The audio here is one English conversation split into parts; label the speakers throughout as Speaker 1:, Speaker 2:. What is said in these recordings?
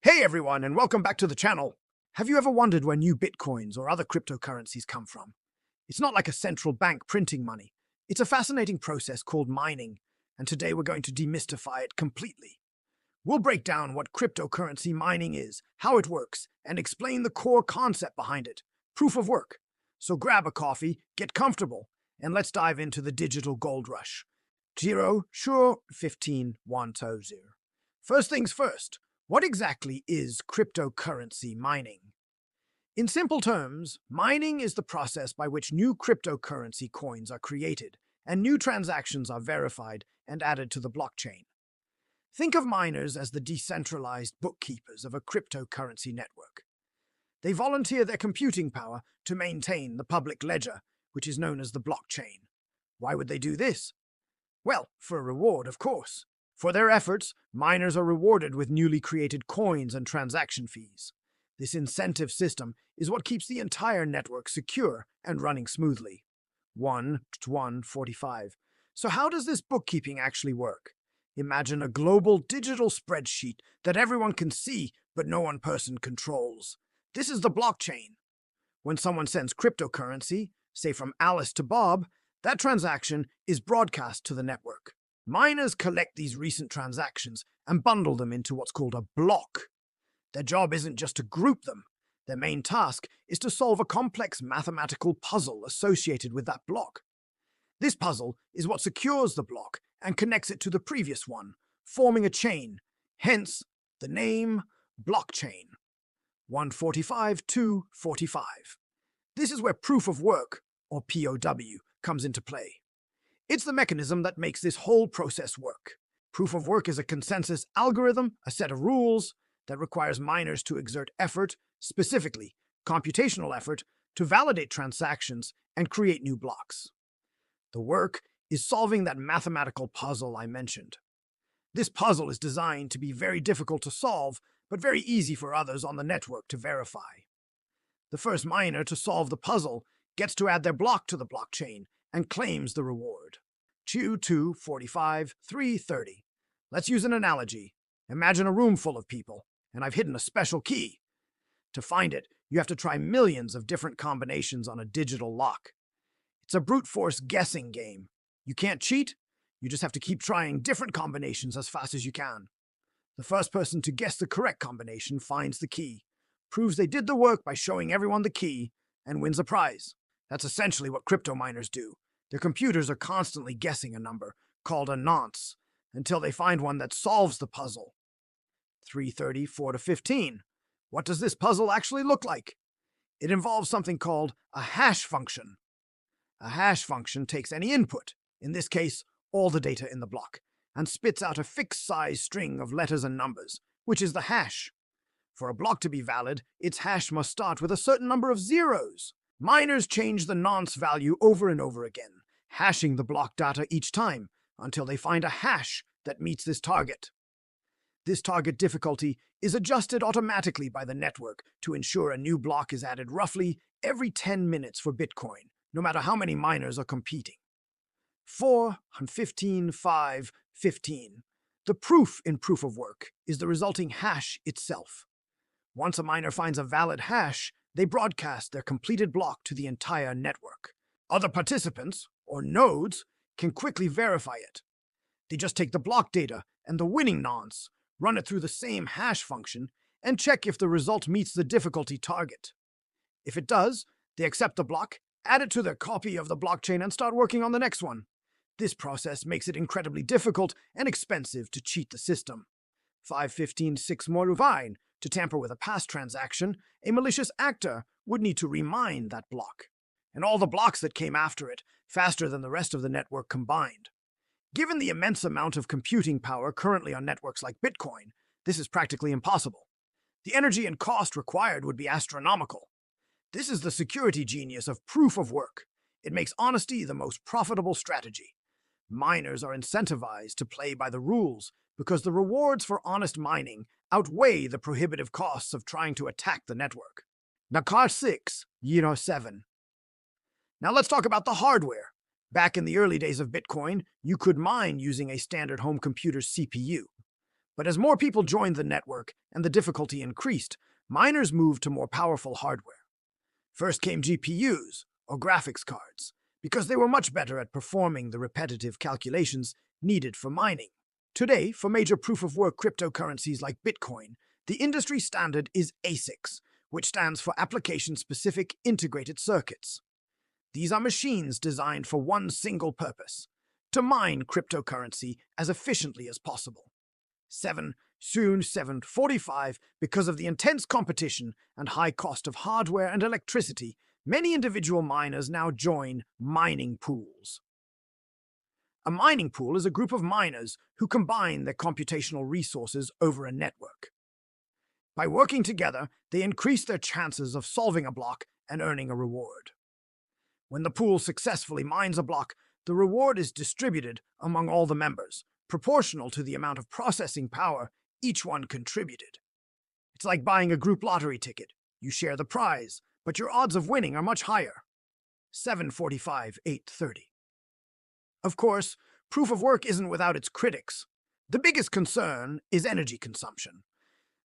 Speaker 1: Hey everyone, and welcome back to the channel. Have you ever wondered where new bitcoins or other cryptocurrencies come from? It's not like a central bank printing money. It's a fascinating process called mining, and today we're going to demystify it completely. We'll break down what cryptocurrency mining is, how it works, and explain the core concept behind it, proof of work. So grab a coffee, get comfortable, and let's dive into the digital gold rush. 0, sure, 15, 1, 2, 0. First things first. What exactly is cryptocurrency mining? In simple terms, mining is the process by which new cryptocurrency coins are created and new transactions are verified and added to the blockchain. Think of miners as the decentralized bookkeepers of a cryptocurrency network. They volunteer their computing power to maintain the public ledger, which is known as the blockchain. Why would they do this? Well, for a reward, of course. For their efforts, miners are rewarded with newly created coins and transaction fees. This incentive system is what keeps the entire network secure and running smoothly. 1 to 145. So how does this bookkeeping actually work? Imagine a global digital spreadsheet that everyone can see but no one person controls. This is the blockchain. When someone sends cryptocurrency, say from Alice to Bob, that transaction is broadcast to the network. Miners collect these recent transactions and bundle them into what's called a block. Their job isn't just to group them. Their main task is to solve a complex mathematical puzzle associated with that block. This puzzle is what secures the block and connects it to the previous one, forming a chain, hence the name blockchain. 145 to 45. This is where proof of work, or POW, comes into play. It's the mechanism that makes this whole process work. Proof of work is a consensus algorithm, a set of rules that requires miners to exert effort, specifically computational effort, to validate transactions and create new blocks. The work is solving that mathematical puzzle I mentioned. This puzzle is designed to be very difficult to solve, but very easy for others on the network to verify. The first miner to solve the puzzle gets to add their block to the blockchain and claims the reward. 2, 45, 3, 30. Let's use an analogy. Imagine a room full of people, and I've hidden a special key. To find it, you have to try millions of different combinations on a digital lock. It's a brute force guessing game. You can't cheat, you just have to keep trying different combinations as fast as you can. The first person to guess the correct combination finds the key, proves they did the work by showing everyone the key, and wins a prize. That's essentially what crypto miners do. Their computers are constantly guessing a number, called a nonce, until they find one that solves the puzzle. 330, 4 to 15. What does this puzzle actually look like? It involves something called a hash function. A hash function takes any input, in this case, all the data in the block, and spits out a fixed size string of letters and numbers, which is the hash. For a block to be valid, its hash must start with a certain number of zeros. Miners change the nonce value over and over again, hashing the block data each time until they find a hash that meets this target. This target difficulty is adjusted automatically by the network to ensure a new block is added roughly every 10 minutes for Bitcoin, no matter how many miners are competing. 4, 15, 5, 15. The proof in proof of work is the resulting hash itself. Once a miner finds a valid hash, they broadcast their completed block to the entire network. Other participants, or nodes, can quickly verify it. They just take the block data and the winning nonce, run it through the same hash function, and check if the result meets the difficulty target. If it does, they accept the block, add it to their copy of the blockchain, and start working on the next one. This process makes it incredibly difficult and expensive to cheat the system. 515 6 Moruvine. To tamper with a past transaction, a malicious actor would need to remine that block, and all the blocks that came after it, faster than the rest of the network combined. Given the immense amount of computing power currently on networks like Bitcoin, this is practically impossible. The energy and cost required would be astronomical. This is the security genius of proof of work. It makes honesty the most profitable strategy. Miners are incentivized to play by the rules because the rewards for honest mining outweigh the prohibitive costs of trying to attack the network. Nakar 6, 7. Now let's talk about the hardware. Back in the early days of Bitcoin, you could mine using a standard home computer's CPU. But as more people joined the network and the difficulty increased, miners moved to more powerful hardware. First came GPUs, or graphics cards, because they were much better at performing the repetitive calculations needed for mining. Today, for major proof-of-work cryptocurrencies like Bitcoin, the industry standard is ASICs, which stands for Application-Specific Integrated Circuits. These are machines designed for one single purpose: to mine cryptocurrency as efficiently as possible. Soon 7:45, because of the intense competition and high cost of hardware and electricity, many individual miners now join mining pools. A mining pool is a group of miners who combine their computational resources over a network. By working together, they increase their chances of solving a block and earning a reward. When the pool successfully mines a block, the reward is distributed among all the members, proportional to the amount of processing power each one contributed. It's like buying a group lottery ticket. You share the prize, but your odds of winning are much higher. 7:45, 8:30. Of course, proof of work isn't without its critics. The biggest concern is energy consumption.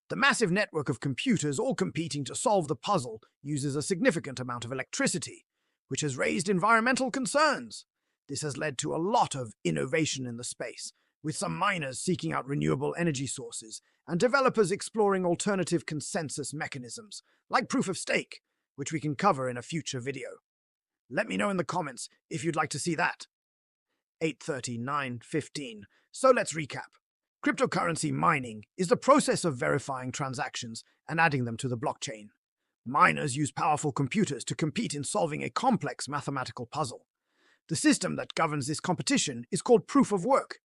Speaker 1: The massive network of computers all competing to solve the puzzle uses a significant amount of electricity, which has raised environmental concerns. This has led to a lot of innovation in the space, with some miners seeking out renewable energy sources and developers exploring alternative consensus mechanisms, like proof of stake, which we can cover in a future video. Let me know in the comments if you'd like to see that. 8:30, 9:15. So let's recap. Cryptocurrency mining is the process of verifying transactions and adding them to the blockchain. Miners use powerful computers to compete in solving a complex mathematical puzzle. The system that governs this competition is called proof of work.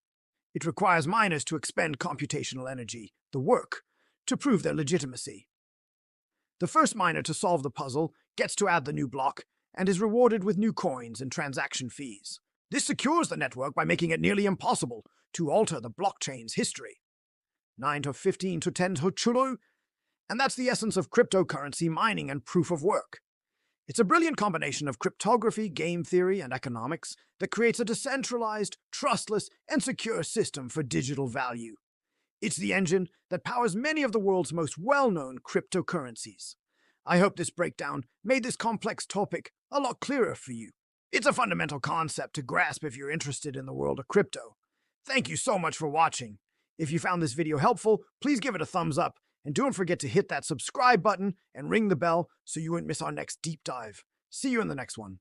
Speaker 1: It requires miners to expend computational energy, the work, to prove their legitimacy. The first miner to solve the puzzle gets to add the new block and is rewarded with new coins and transaction fees. This secures the network by making it nearly impossible to alter the blockchain's history. 9 to 15 to 10 to chulo. And that's the essence of cryptocurrency mining and proof of work. It's a brilliant combination of cryptography, game theory, and economics that creates a decentralized, trustless, and secure system for digital value. It's the engine that powers many of the world's most well-known cryptocurrencies. I hope this breakdown made this complex topic a lot clearer for you. It's a fundamental concept to grasp if you're interested in the world of crypto. Thank you so much for watching. If you found this video helpful, please give it a thumbs up. And don't forget to hit that subscribe button and ring the bell so you won't miss our next deep dive. See you in the next one.